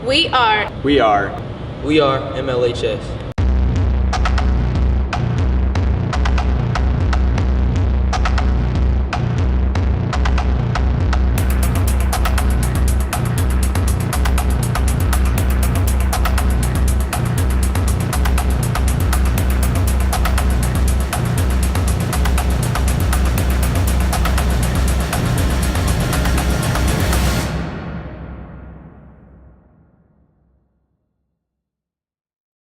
We are MLHS.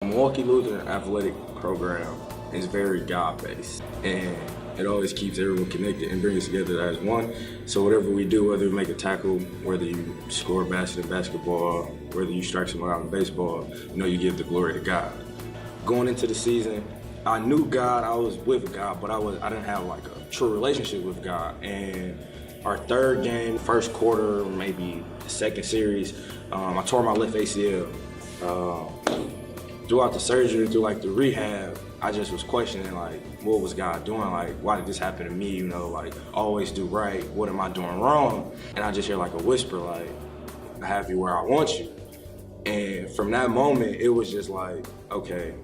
Milwaukee Lutheran athletic program is very God-based, and it always keeps everyone connected and brings us together as one. So whatever we do, whether we make a tackle, whether you score a basket in basketball, whether you strike someone out in baseball, you give the glory to God. Going into the season, I knew God, I was with God, but I didn't have like a true relationship with God. And our third game, first quarter, maybe the second series, I tore my left ACL. Throughout the surgery, through like the rehab, I just was questioning like, what was God doing? Like, why did this happen to me? Like, always do right. What am I doing wrong? And I just hear like a whisper, like, I have you where I want you. And from that moment, it was just like, okay,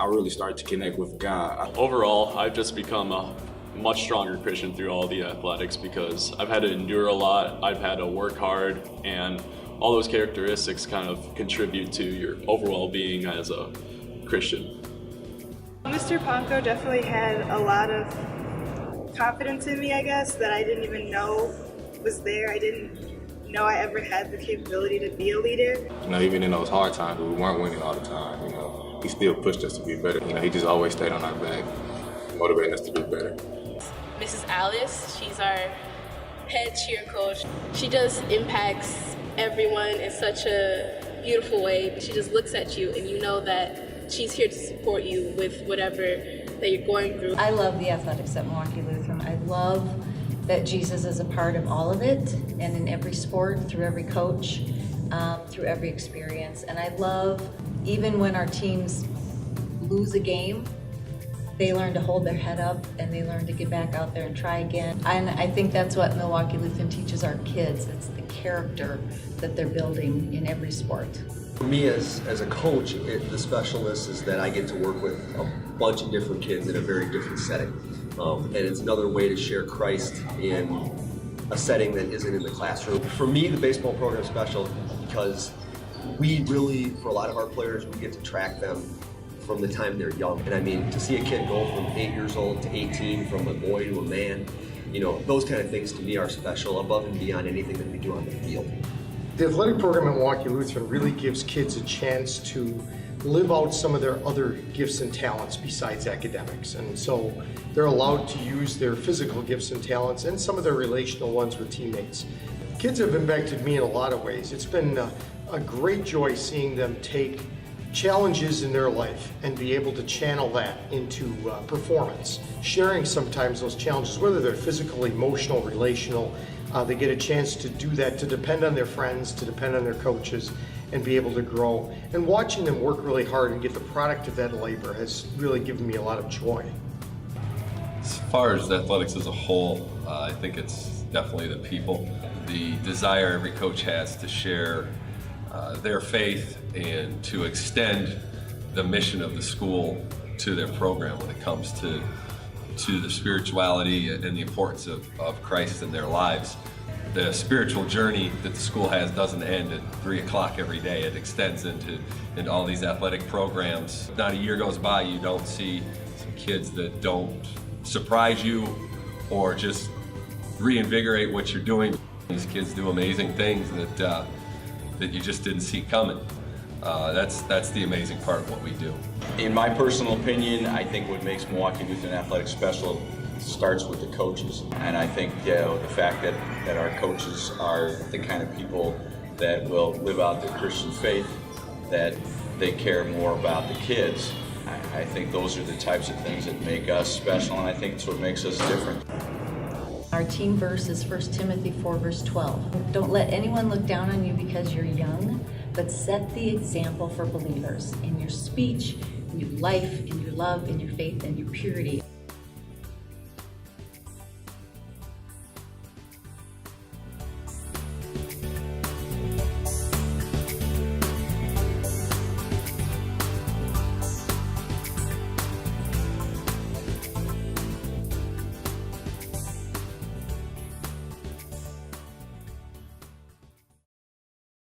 I really started to connect with God. Overall, I've just become a much stronger Christian through all the athletics because I've had to endure a lot, I've had to work hard, and all those characteristics kind of contribute to your overall being as a Christian. Mr. Ponko definitely had a lot of confidence in me, I guess, that I didn't even know was there. I didn't know I ever had the capability to be a leader. Even in those hard times where we weren't winning all the time, he still pushed us to be better. He just always stayed on our back, motivating us to be better. Mrs. Alice. She's our head cheer coach. She just impacts everyone in such a beautiful way. She just looks at you and you know that she's here to support you with whatever that you're going through. I love the athletics at Milwaukee Lutheran. I love that Jesus is a part of all of it and in every sport, through every coach, through every experience. And I love even when our teams lose a game, they learn to hold their head up and they learn to get back out there and try again. And I think that's what Milwaukee Lutheran teaches our kids. It's the character that they're building in every sport. For me as a coach, the specialness is that I get to work with a bunch of different kids in a very different setting. And it's another way to share Christ in a setting that isn't in the classroom. For me, the baseball program is special because we really, for a lot of our players, we get to track them from the time they're young. And I mean, to see a kid go from 8 years old to 18, from a boy to a man, those kind of things to me are special, above and beyond anything that we do on the field. The athletic program at Milwaukee Lutheran really gives kids a chance to live out some of their other gifts and talents besides academics. And so they're allowed to use their physical gifts and talents and some of their relational ones with teammates. Kids have impacted me in a lot of ways. It's been a great joy seeing them take challenges in their life and be able to channel that into performance. Sharing sometimes those challenges, whether they're physical, emotional, relational, they get a chance to do that, to depend on their friends, to depend on their coaches, and be able to grow. And watching them work really hard and get the product of that labor has really given me a lot of joy. As far as athletics as a whole, I think it's definitely the people. The desire every coach has to share their faith and to extend the mission of the school to their program when it comes to the spirituality and the importance of Christ in their lives. The spiritual journey that the school has doesn't end at 3 o'clock every day. It extends into all these athletic programs. Not a year goes by you don't see some kids that don't surprise you or just reinvigorate what you're doing. These kids do amazing things that you just didn't see coming. That's the amazing part of what we do. In my personal opinion, I think what makes Milwaukee Lutheran Athletics special starts with the coaches. And I think the fact that our coaches are the kind of people that will live out their Christian faith, that they care more about the kids. I think those are the types of things that make us special, and I think it's what makes us different. Our team verse is 1 Timothy 4, verse 12. Don't let anyone look down on you because you're young, but set the example for believers in your speech, in your life, in your love, in your faith, and your purity.